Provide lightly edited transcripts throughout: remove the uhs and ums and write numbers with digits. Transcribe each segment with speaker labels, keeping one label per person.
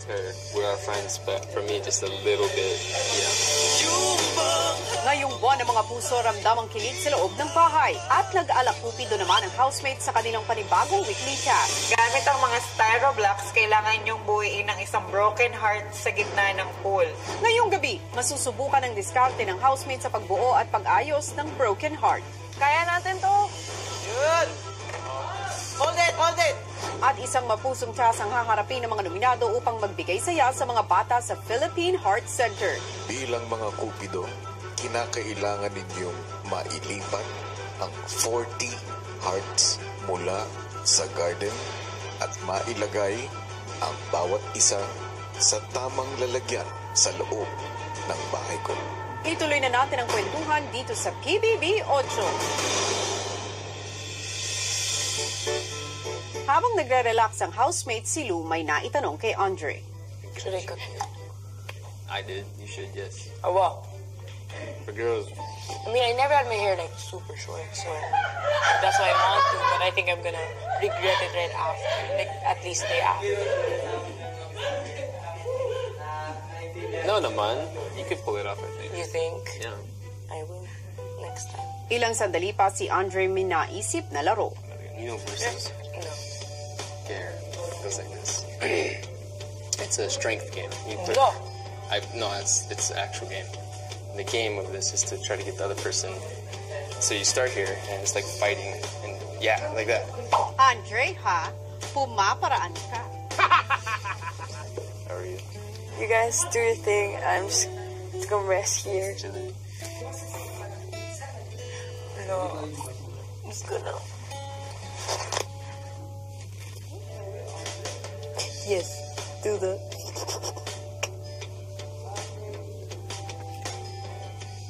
Speaker 1: with our friends, but for me, just a little bit, yeah.
Speaker 2: Ngayong buwan ng mga puso ramdamang kilig sa loob ng bahay at nag-alak kupido naman ang housemates sa kanilang panibagong weekly task.
Speaker 3: Gamit ang mga styro blocks, kailangan niyong buuin ng isang broken heart sa gitna ng pool.
Speaker 2: Ngayong gabi, masusubukan ang diskarte ng housemates sa pagbuo at pag-ayos ng broken heart.
Speaker 3: Kaya natin to.
Speaker 4: Yun! Hold it! Hold it!
Speaker 2: At isang mapusong task ang haharapin ng mga nominado upang magbigay saya sa mga bata sa Philippine Heart Center.
Speaker 5: Bilang mga kupido, kinakailangan ninyong mailipat ang 40 hearts mula sa garden at mailagay ang bawat isa sa tamang lalagyan sa loob ng bahay ko.
Speaker 2: Ituloy na natin ang kwentuhan dito sa PBB 8. Habang nagre-relax ang housemate, si Lou may naitanong kay Andre.
Speaker 6: Should I cut you?
Speaker 1: I did. You should, yes.
Speaker 6: Oh, well.
Speaker 1: For girls.
Speaker 6: I mean, I never had my hair like super short, so that's why I want to, but I think I'm gonna regret it right after, like at least day after.
Speaker 1: No naman. You could pull it off, I think.
Speaker 6: You think?
Speaker 1: Yeah.
Speaker 6: I will. Next time.
Speaker 2: Ilang sandali pa si Andre may naisip na laro.
Speaker 1: You know versus.
Speaker 6: No.
Speaker 1: Here, it goes like this. It's a strength game. You put,
Speaker 6: No.
Speaker 1: No, it's an actual game. The game of this is to try to get the other person. So you start here, and it's like fighting, and yeah, like that.
Speaker 2: Andre, ha? Pumaparaan ka.
Speaker 1: How are you?
Speaker 6: You guys do your thing. I'm just gonna rest here.
Speaker 1: Chilling.
Speaker 6: No. I'm just gonna. Yes, do the.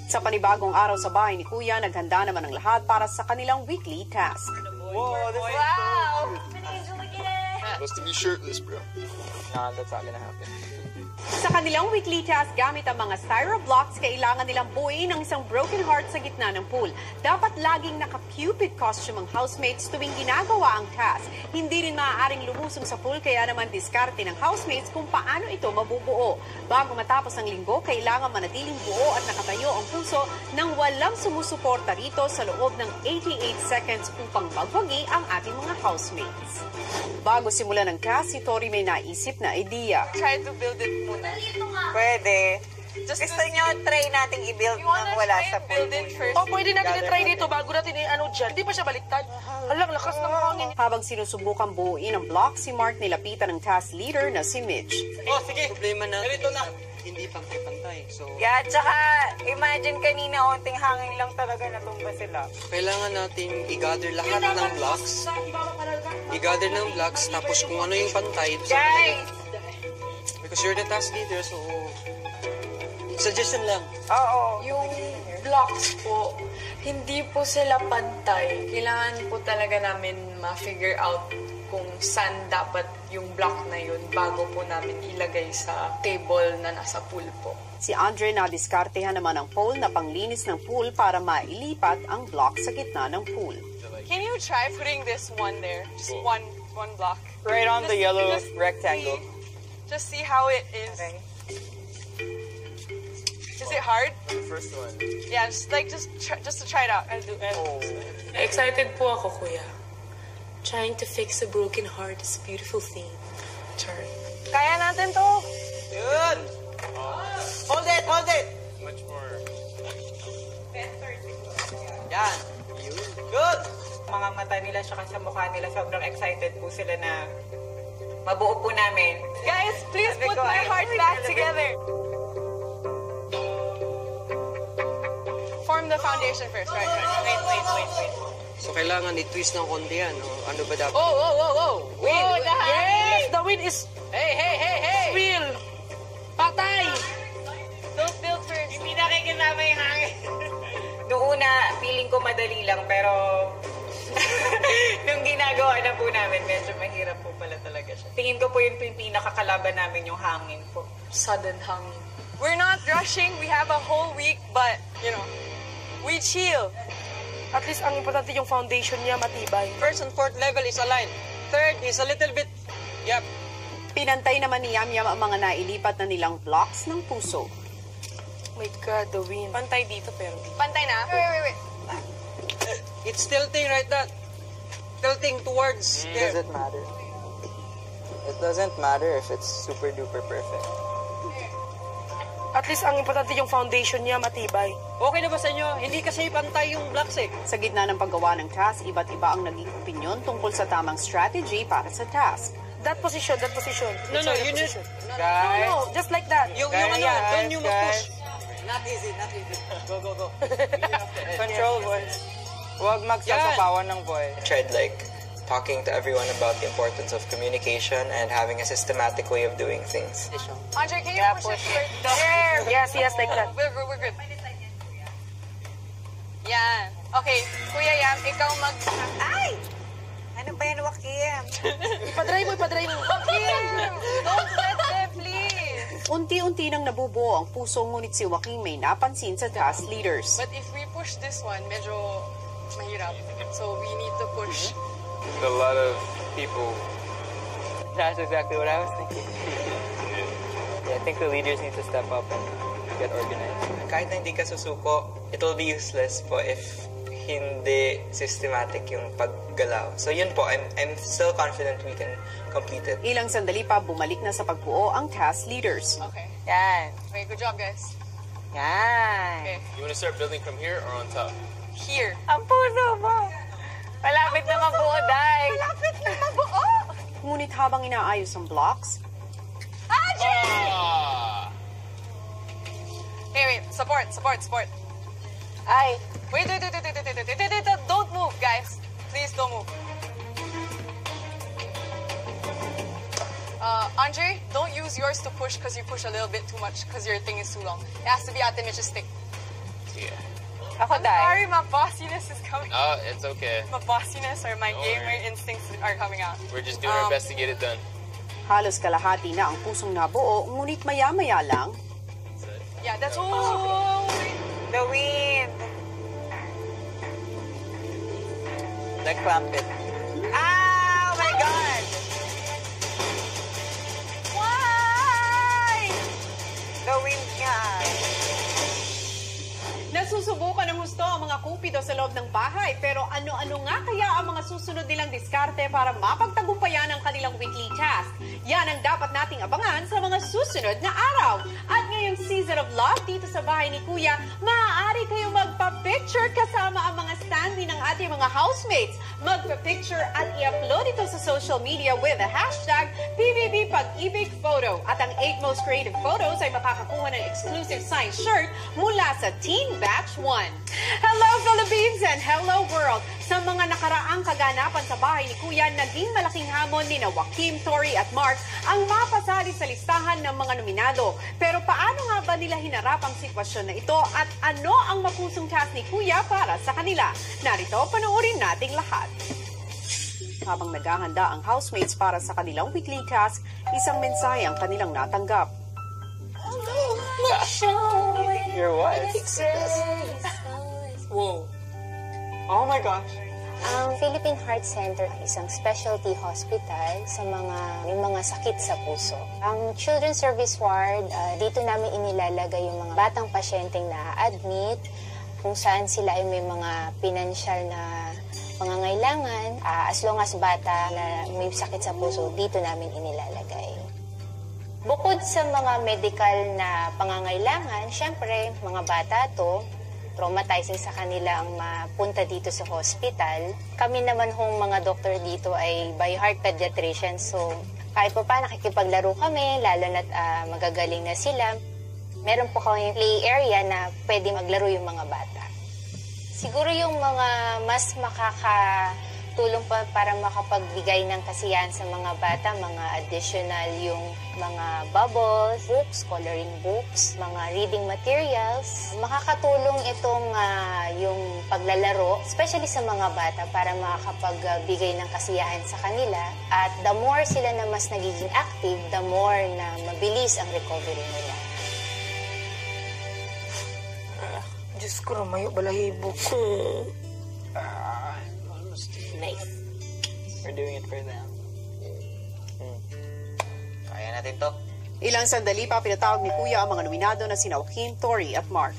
Speaker 2: Sa panibagong araw sa bahay ni Kuya, naghanda naman ang lahat para sa kanilang weekly task.
Speaker 4: Whoa, this is
Speaker 3: Wow!
Speaker 1: Supposed to be shirtless, bro.
Speaker 4: Nah, that's not gonna happen.
Speaker 2: Sa kanilang weekly task gamit ang mga styro blocks, kailangan nilang buuin ang isang broken heart sa gitna ng pool. Dapat laging naka-Cupid costume ang housemates tuwing ginagawa ang task. Hindi rin maaaring lumusong sa pool, kaya naman diskarte ng housemates kung paano ito mabubuo. Bago matapos ang linggo, kailangan manatiling buo at nakatayo ang puso nang walang sumusuporta rito sa loob ng 88 seconds upang magwagi ang ating mga housemates. Bago simulan ang task, si Tori may naisip na idea.
Speaker 3: Try to build it muna. Pwede. Gusto nyo try nating i-build nang wala sa pool.
Speaker 7: Oh, pwede natin i-try dito bago natin i-ano dyan. Di ba siya baliktad? Halang lakas ng hangin.
Speaker 2: Habang sinusubukan buuin ang block, si Mark nilapitan ng task leader na si Mitch.
Speaker 4: Oh, sige. Problema na. Ganito na. Hindi pantay-pantay. So,
Speaker 3: Yeah, tsaka imagine kanina onting hangin lang talaga natumba sila.
Speaker 4: kailangan natin i-gather lahat ng blocks. I-gather ng blocks, tapos kung ano yung pantay.
Speaker 3: Guys!
Speaker 4: Because you're the task leader, so... Suggestion lang.
Speaker 3: Oo.
Speaker 8: Yung blocks po, hindi po sila pantay. Kailangan po talaga namin ma-figure out kung saan dapat yung block na yun bago po namin ilagay sa table na nasa pool po.
Speaker 2: Si Andre na diskartehan naman ang pole na panglinis ng pool para mailipat ang block sa gitna ng pool.
Speaker 7: Can you try putting this one there? Just one block.
Speaker 4: Right on the yellow
Speaker 7: Just
Speaker 4: rectangle.
Speaker 7: Just see how it is.
Speaker 3: Okay.
Speaker 7: Is it hard?
Speaker 1: The first one.
Speaker 7: Yeah, just to try it out.
Speaker 6: Excited po ako, Kuya. Trying to fix a broken heart is a beautiful thing. Turn.
Speaker 3: Kaya natin to.
Speaker 4: Yun! Hold it! Hold it!
Speaker 1: Much more.
Speaker 4: Yan. Good!
Speaker 3: Mga mata nila tsaka sa mukha nila, sobrang excited po sila na mabuo po namin.
Speaker 7: Guys, please
Speaker 3: Sabi
Speaker 7: put
Speaker 3: ko,
Speaker 7: my
Speaker 3: I
Speaker 7: heart
Speaker 3: really
Speaker 7: back
Speaker 3: feel a bit-
Speaker 7: together. Form the foundation first, right?
Speaker 3: Wait.
Speaker 4: So, kailangan i-twist ng konti yan. O, ano ba dapat?
Speaker 7: Oh!
Speaker 3: Wind!
Speaker 7: Yes! The wind is... Hey! Real! Patay!
Speaker 3: Don't build first. Hindi nakikinama yung hangin. Noong una, feeling ko madali lang, pero nung ginagawa na po namin, medyo mahirap po pala talaga siya. Tingin ko po yung pinakakalaban namin yung hangin po.
Speaker 8: Sudden hangin.
Speaker 7: We're not rushing. We have a whole week, but, we chill.
Speaker 9: At least ang importante yung foundation niya matibay.
Speaker 4: First and fourth level is aligned. Third is a little bit... Yep.
Speaker 2: Pinantay naman ni Yam Yam ang mga nailipat na nilang blocks ng puso.
Speaker 9: Oh my God, the wind.
Speaker 6: Pantay dito pero.
Speaker 3: Pantay na? Wait.
Speaker 4: It's tilting right that. Tilting towards there.
Speaker 10: Does it matter? It doesn't matter if it's super duper perfect.
Speaker 9: At least ang importante yung foundation niya matibay.
Speaker 4: Okay na ba sa inyo? Hindi kasi pantay yung blocks eh.
Speaker 2: Sa gitna ng paggawa ng task, iba't iba ang naging opinyon tungkol sa tamang strategy para sa task.
Speaker 9: That position.
Speaker 4: No, you need...
Speaker 10: Guys,
Speaker 9: No, just like that.
Speaker 4: Yung ano, don't you push. Not easy. Go.
Speaker 10: control boy. Huwag magsasapawan ng boy. Tried like talking to everyone about the importance of communication and having a systematic way of doing things.
Speaker 3: Andre, can you push it there?
Speaker 9: Yes, like that.
Speaker 3: We're good. Yan. Okay, Kuya Yam, ikaw Ay! Ano ba yan, Joaquin?
Speaker 9: Ipadry mo.
Speaker 3: Joaquin! Don't let them, please!
Speaker 2: Unti-unti nang nabubuo ang puso, ngunit si Joaquin may napansin sa task leaders.
Speaker 8: But if we push this one, medyo mahirap. So we need to push.
Speaker 1: A lot of people.
Speaker 10: That's exactly what I was thinking. Yeah, I think the leaders need to step up and get organized. Kahit na hindi ka susuko, it will be useless po if hindi systematic yung paggalaw. So yun po, I'm still confident we can complete it.
Speaker 2: Ilang sandali pa, bumalik na sa pagbuo ang task leaders.
Speaker 8: Okay.
Speaker 10: Yan.
Speaker 8: Okay, good job, guys.
Speaker 10: Yan.
Speaker 8: Okay.
Speaker 1: You want to start building from here or on top?
Speaker 8: Here.
Speaker 6: Ang puso mo. Malapit na mabuo, Day.
Speaker 2: Ngunit habang inaayos ang blocks,
Speaker 8: Wait. Support.
Speaker 6: Ay.
Speaker 8: Wait. Don't move, guys. Please don't move. Andre, don't use yours to push because you push a little bit too much because your thing is too long. It has to be Ate Mitch's stick.
Speaker 1: Yeah.
Speaker 6: Ako,
Speaker 8: I'm
Speaker 6: Day.
Speaker 8: sorry, my bossiness is coming.
Speaker 1: It's okay.
Speaker 8: My bossiness or my
Speaker 1: Don't
Speaker 8: gamer
Speaker 1: worry.
Speaker 8: instincts are coming out.
Speaker 1: We're just doing our best to get it done.
Speaker 2: halos kalahati na ang pusong nabuo, ngunit maya-maya lang,
Speaker 8: Yeah, that's
Speaker 3: The wind.
Speaker 10: Nag-clamp it.
Speaker 3: Ah, oh my God.
Speaker 8: Why?
Speaker 3: The wind nga.
Speaker 2: nasusubukan ng husto ang mga kupido sa loob ng bahay. Pero ano-ano nga kaya ang mga susunod nilang diskarte para mapagtagumpayan ang kanilang weekly task? Yan ang dapat nating abangan sa mga susunod na araw. At ngayong season of love dito sa bahay ni Kuya, maaari kayong magpa-picture kasama ang mga standee ng ating mga housemates. Magpa-picture at i-upload ito sa social media with the hashtag PBB Pag-ibig Photo. At ang 8 most creative photos ay makakakuha ng exclusive signed shirt mula sa Teen Batch 1. Hello Philippines and hello world! Sa mga nakaraang kaganapan sa bahay ni Kuya, naging malaking hamon ni na Joaquin, Tori at Mark ang mapasali sa listahan ng mga nominado. Pero paano nga ba nila hinarap ang sitwasyon na ito at ano ang mapusong task ni Kuya para sa kanila? Narito, panoorin nating lahat. Habang naghahanda ang housemates para sa kanilang weekly task, isang mensahe ang kanilang natanggap.
Speaker 10: Your what?
Speaker 6: Whoa.
Speaker 10: Oh my gosh.
Speaker 11: Ang Philippine Heart Center ay isang specialty hospital sa may mga sakit sa puso. Ang Children's Service Ward, dito namin inilalagay yung mga batang pasyenteng na-admit, kung saan sila ay may mga pinansyal na pangangailangan. As long as bata na may sakit sa puso, dito namin inilalagay. Bukod sa mga medical na pangangailangan, syempre, mga bata to, traumatizing sa kanila ang mapunta dito sa hospital. Kami naman hong mga doktor dito ay by heart pediatrician. So, kahit pa nakikipaglaro kami, lalo na't magagaling na sila, meron po kami play area na pwede maglaro yung mga bata. Siguro yung mga mas makakatulong pa para makapagbigay ng kasiyahan sa mga bata, mga additional yung mga bubbles, books, coloring books, mga reading materials. Makakatulong itong yung paglalaro, especially sa mga bata, para makakapagbigay ng kasiyahan sa kanila. At the more sila na mas nagiging active, the more na mabilis ang recovery nila.
Speaker 9: Diyos ko, ramayo, balahibo ko.
Speaker 10: Nice. We're doing it for them. Kaya natin to.
Speaker 2: Ilang sandali pa pinatawag ni Kuya ang mga nominado na sina Joaquin, Tori at Mark.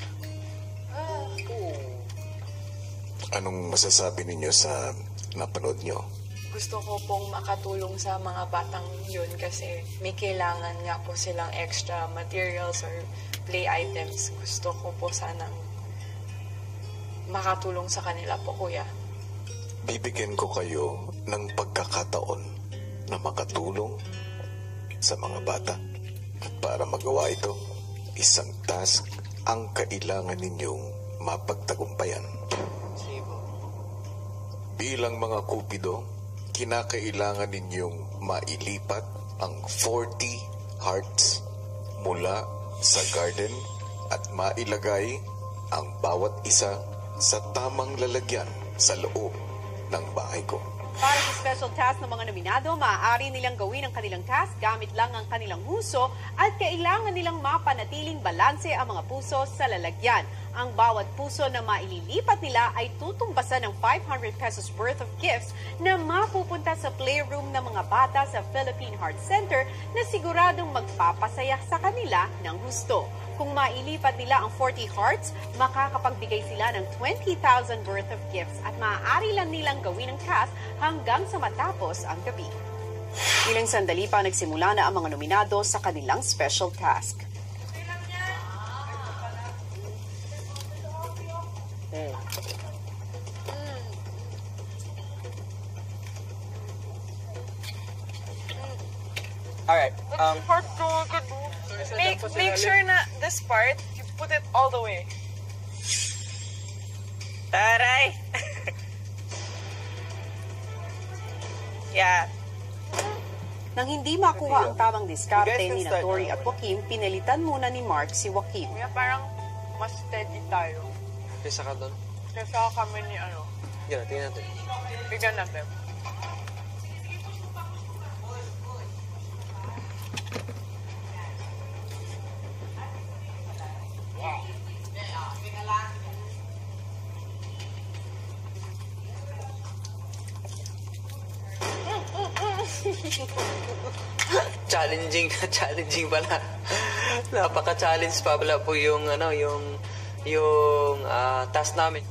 Speaker 5: Anong masasabi ninyo sa napanood nyo?
Speaker 8: Gusto ko pong makatulong sa mga batang yun kasi may kailangan nga po silang extra materials or play items. Gusto ko po sanang makatulong sa kanila po, Kuya.
Speaker 5: Bibigyan ko kayo ng pagkakataon na makatulong sa mga bata. At para magawa ito, isang task ang kailangan ninyong mapagtagumpayan. Bilang mga Cupido, kinakailangan ninyong mailipat ang 40 hearts mula sa garden at mailagay ang bawat isa sa tamang lalagyan sa loob ng bahay ko.
Speaker 2: Para sa special task ng mga nominado, maaari nilang gawin ang kanilang task gamit lang ang kanilang huso at kailangan nilang mapanatiling balanse ang mga puso sa lalagyan. Ang bawat puso na maililipat nila ay tutumbasan ng 500 pesos worth of gifts na mapupunta sa playroom ng mga bata sa Philippine Heart Center na siguradong magpapasaya sa kanila ng gusto. Kung mailipat nila ang 40 hearts, makakapagbigay sila ng 20,000 worth of gifts at maaari lang nilang gawin ang task hanggang sa matapos ang gabi. Ilang sandali pa nagsimula na ang mga nominado sa kanilang special task.
Speaker 10: Alright,
Speaker 7: Part 2, make sure na this part, you put it all the way.
Speaker 10: taray! Yeah.
Speaker 2: Nang hindi makuha ang tamang diskarte ni na Tori at Joaquin, pinalitan muna ni Mark si Joaquin.
Speaker 8: Kaya parang mas steady tayo.
Speaker 4: Kaysa ka doon.
Speaker 8: Kaysa kami ni ano.
Speaker 4: Yan, tingnan natin.
Speaker 8: Bigyan natin.
Speaker 10: Challenging pala. Napaka-challenge pa pala po yung task namin.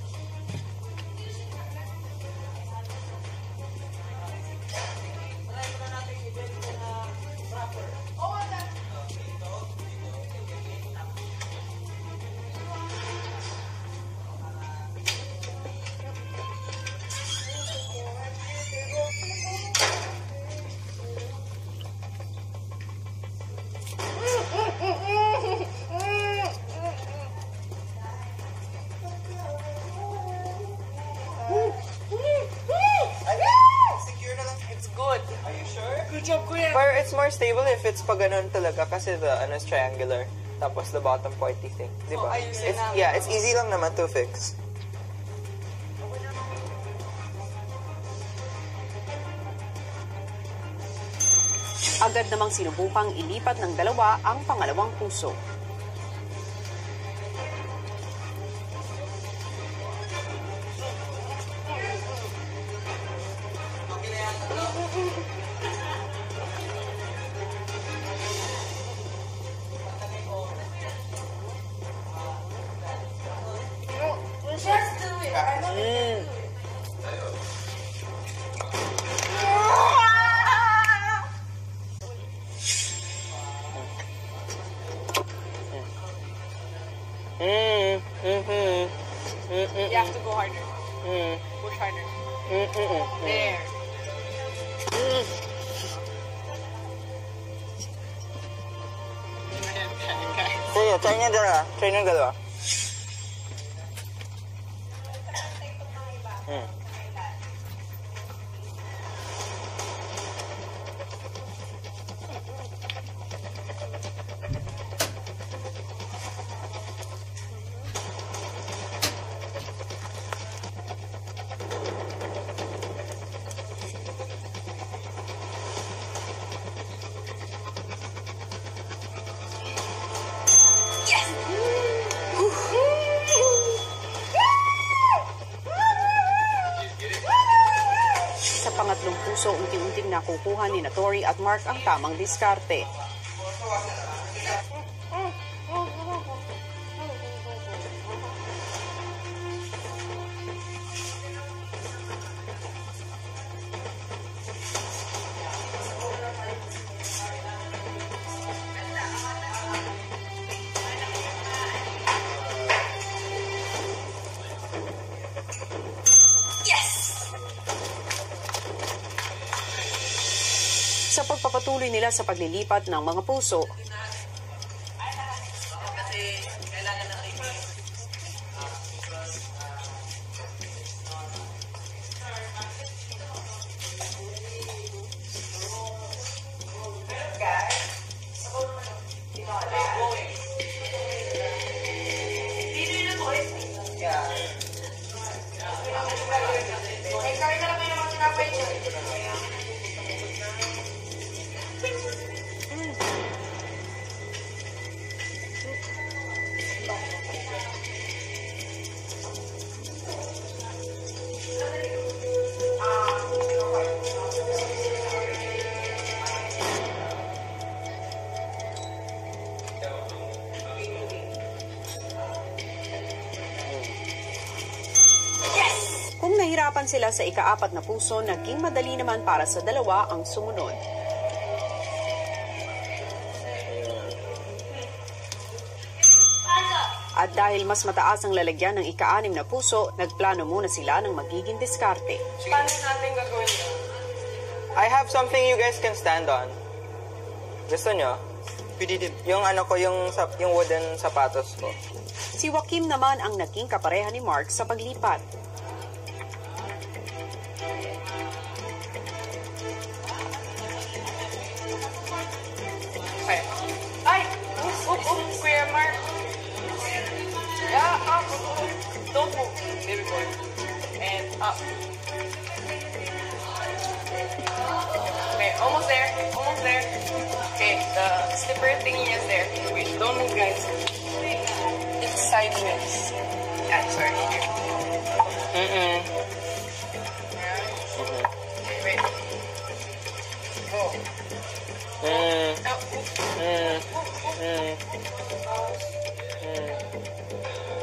Speaker 10: Pero it's more stable if it's pa ganun talaga kasi the is triangular. Tapos the bottom pointy thing. Di ba? It's easy lang naman to fix.
Speaker 2: Agad namang sinubukang ilipat ng dalawa ang pangalawang puso.
Speaker 8: You have to go harder. Push harder. There.
Speaker 10: Sige, try niya dalawa. Try niya dalawa.
Speaker 2: nakukuha ni Tori at Mark ang tamang diskarte. Sa pagpapatuloy nila sa paglilipat ng mga puso, kung nahirapan sila sa ika-4 na puso, naging madali naman para sa dalawa ang sumunod. At dahil mas mataas ang lalagyan ng ika-6 na puso, nagplano muna sila ng magiging diskarte.
Speaker 8: Paano natin gagawin?
Speaker 10: I have something you guys can stand on. Gusto nyo? Yung ano ko, yung wooden sapatos ko.
Speaker 2: Si Joaquim naman ang naging kapareha ni Mark sa paglipat.
Speaker 8: Ay! Kuya Mark! Yeah, up! Don't move. Baby boy. And up. Okay, almost there. Almost there. Okay, the slipper thingy is there. Wait, don't move, guys. It's sideways. Yeah, sorry. Here. Okay, wait. Go.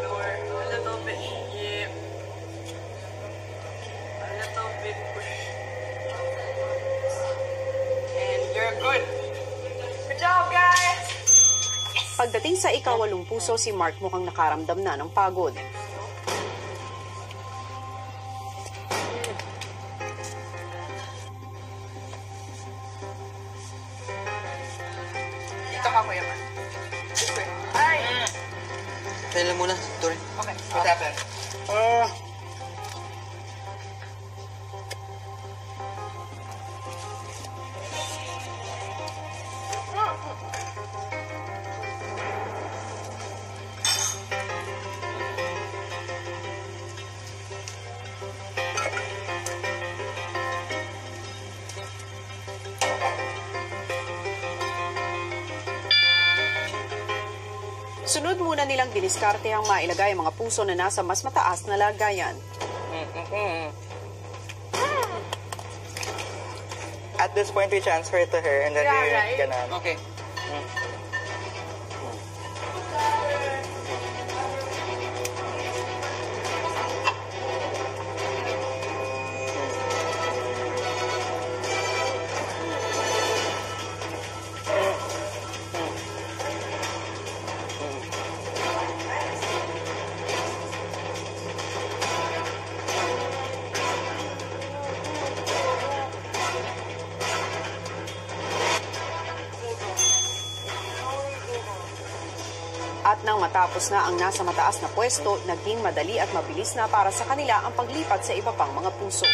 Speaker 8: Lower a little bit. Yeah. A little bit push. And you're good. Good job, guys!
Speaker 2: Pagdating sa ika-8 puso, si Mark mukhang nakaramdam na ng pagod.
Speaker 8: Dito ka, Kuya Mark. This way. Ay!
Speaker 4: Tayo lang muna, Tori.
Speaker 8: Okay.
Speaker 4: What happened?
Speaker 2: Sunod muna nilang diniskarte ang mailagay ang mga puso na nasa mas mataas na lagayan.
Speaker 10: At this point, we transfer it to her and then we're gonna...
Speaker 4: Okay.
Speaker 2: At nang matapos na ang nasa mataas na pwesto, naging madali at mabilis na para sa kanila ang paglipat sa iba pang mga puso.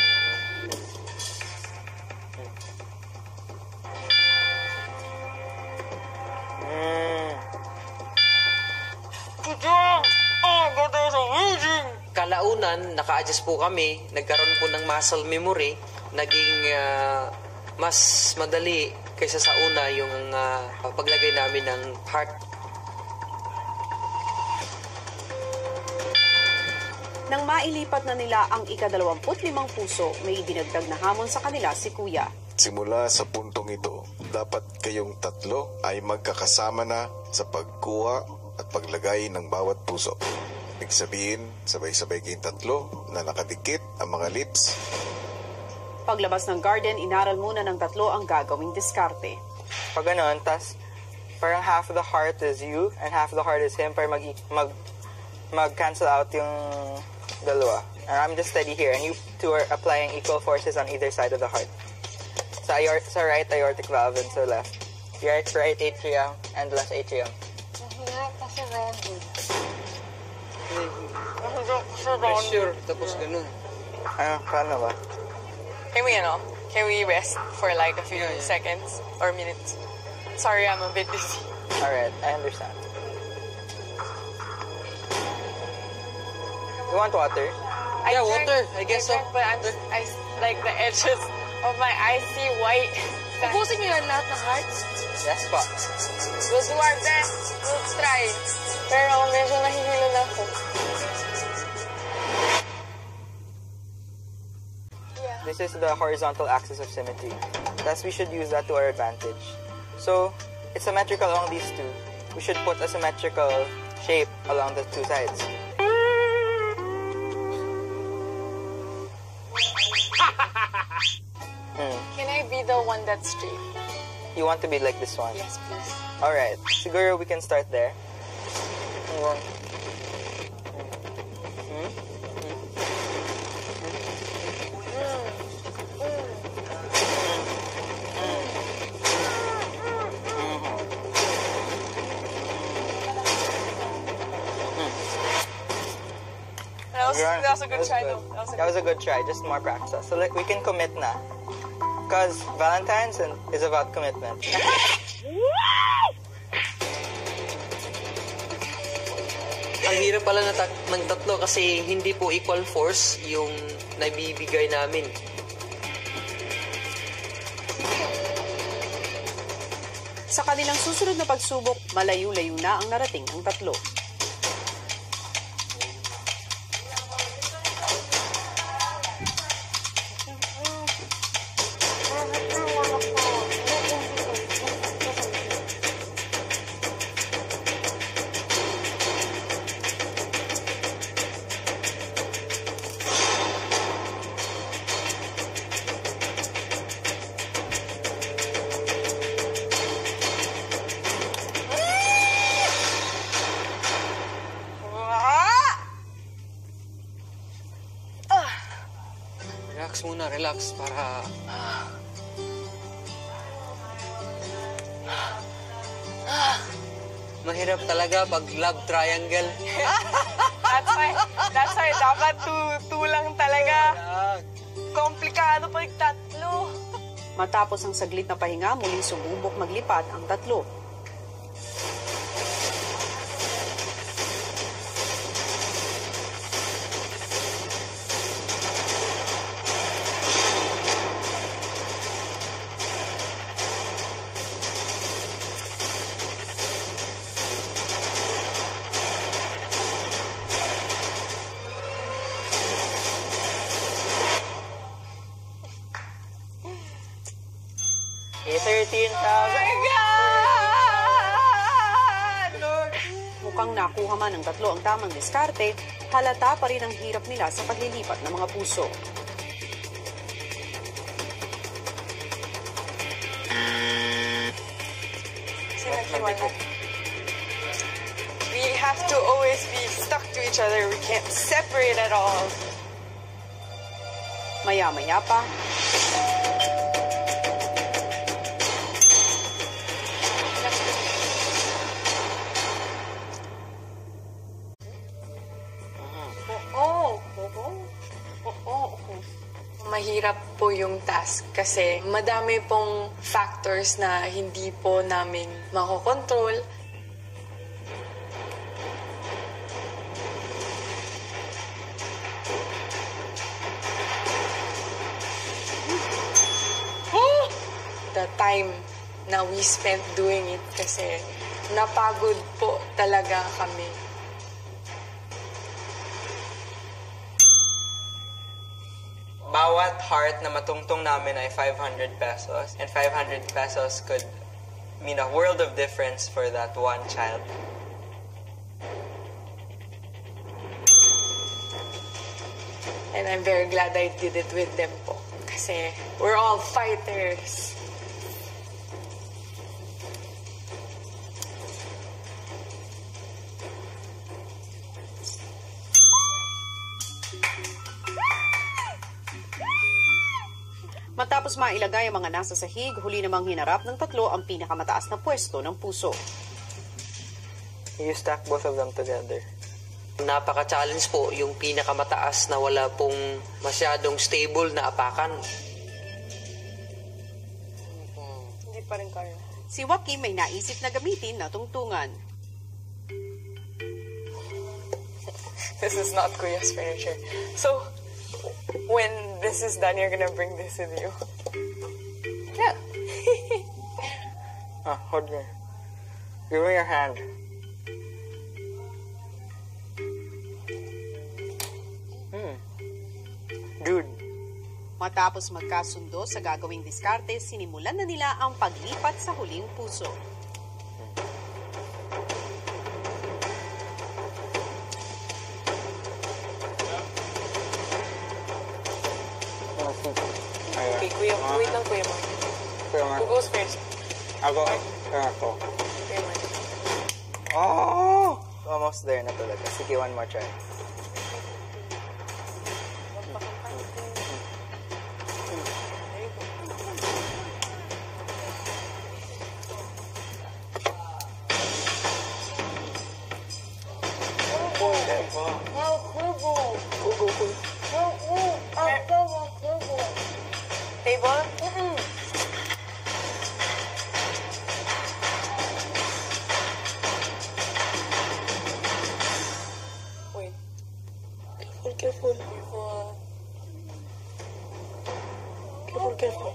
Speaker 4: Kalaunan, naka-adjust po kami, nagkaroon po ng muscle memory, naging mas madali kaysa sa una yung paglagay namin ng heart.
Speaker 2: Nang mailipat na nila ang ika-25 puso, may dinagdag na hamon sa kanila si Kuya.
Speaker 5: simula sa puntong ito, dapat kayong tatlo ay magkakasama na sa pagkuha at paglagay ng bawat puso. Ibig sabihin, sabay-sabay kayong tatlo na nakadikit ang mga lips.
Speaker 2: Paglabas ng garden, inaral muna ng tatlo ang gagawing diskarte.
Speaker 10: Pag ganon, tas parang half the heart is you and half the heart is him para mag-cancel out yung dalawa. And I'm just steady here and you two are applying equal forces on either side of the heart. Sa right aortic valve and sa left. Right atrium and left atrium.
Speaker 4: Pressure, tapos ganun.
Speaker 10: Paano ba?
Speaker 8: Can we rest for like a few seconds or minutes? Sorry, I'm a bit busy.
Speaker 10: Alright, I understand. You want water?
Speaker 4: Yeah, water. I guess so.
Speaker 8: But I like the edges of my eyes see white.
Speaker 9: Ubusin niyo yan lahat ng hearts?
Speaker 10: Yes, po.
Speaker 8: We'll do our best. We'll try. Pero medyo nahihilo na ako.
Speaker 10: This is the horizontal axis of symmetry. Thus, we should use that to our advantage. So, it's symmetrical along these two. We should put a symmetrical shape along the two sides.
Speaker 8: Can I be the one that's straight?
Speaker 10: You want to be like this one?
Speaker 8: Yes, please.
Speaker 10: Alright, siguro we can start there.
Speaker 7: That was a good try, though.
Speaker 10: That was a good try, just more practice. So like we can commit na. Because Valentine's is about commitment.
Speaker 4: Ang hirap pala ng tatlo kasi hindi po equal force yung nabibigay namin.
Speaker 2: Sa kanilang susunod na pagsubok, malayo-layo na ang narating ng tatlo.
Speaker 4: Relax muna, relax para... Mahirap talaga pag love triangle.
Speaker 7: That's why dapat two lang talaga. Komplikado pag tatlo.
Speaker 2: Matapos ang saglit na pahinga, muling sumubok maglipad ang tatlo. Mukhang nakuha man ng tatlo ang tamang diskarte, halata pa rin ang hirap nila sa paglilipat ng mga puso.
Speaker 7: We have to always be stuck to each other. We can't separate at all.
Speaker 2: Maya-maya pa,
Speaker 8: mahirap po yung task kasi madami pong factors na hindi po namin makokontrol. The time na we spent doing it kasi napagod po talaga kami.
Speaker 10: Bawal bawat heart na matungtong namin ay 500 pesos. And 500 pesos could mean a world of difference for that one child.
Speaker 8: And I'm very glad I did it with them po. Kasi we're all fighters.
Speaker 2: Matapos mailagay ang mga nasa sahig, huli namang hinarap ng tatlo ang pinakamataas na pwesto ng puso.
Speaker 10: You stack both of them together.
Speaker 4: Napaka-challenge po yung pinakamataas na wala pong masyadong stable na apakan.
Speaker 9: Hindi pa rin kaya.
Speaker 2: Si Joaquin may naisip na gamitin na tungtungan.
Speaker 6: This is not Kuya's furniture. So, when this is done, you're gonna bring this with you?
Speaker 10: Yeah. Hold me. Give me your hand. Dude.
Speaker 2: Matapos magkasundo sa gagawing diskarte, sinimulan na nila ang paglipat sa huling puso.
Speaker 6: Okay, Kuya, wait lang, Kuya Mark. Who goes first?
Speaker 10: Ako.
Speaker 6: Kuya Mark.
Speaker 10: Oh! Almost there na talaga. Sige, one more try.
Speaker 6: Table? Wait.
Speaker 9: Careful. Careful.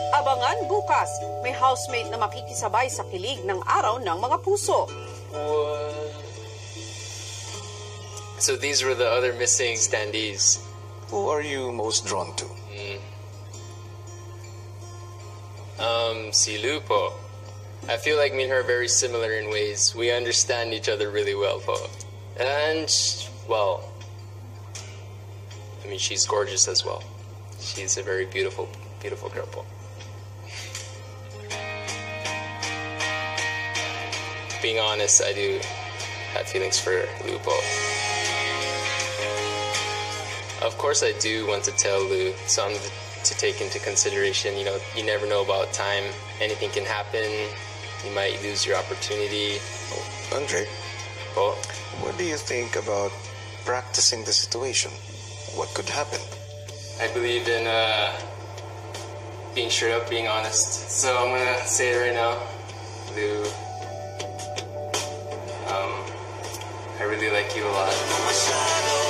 Speaker 2: Abangan bukas, may housemate na makikisabay sa kilig ng araw ng mga puso.
Speaker 1: So these were the other missing standees.
Speaker 5: Who are you most drawn to?
Speaker 1: Si Lu po. I feel like me and her are very similar in ways. We understand each other really well po. And, well, I mean, she's gorgeous as well. She's a very beautiful, beautiful girl po. Being honest, I do have feelings for Lu po. Of course, I do want to tell Lu something to take into consideration. You know, you never know about time. Anything can happen. You might lose your opportunity.
Speaker 5: Andre,
Speaker 1: Po?
Speaker 5: what do you think about practicing the situation? What could happen?
Speaker 1: I believe in being straight up, being honest. So I'm gonna say it right now. Lu, I really like you a lot.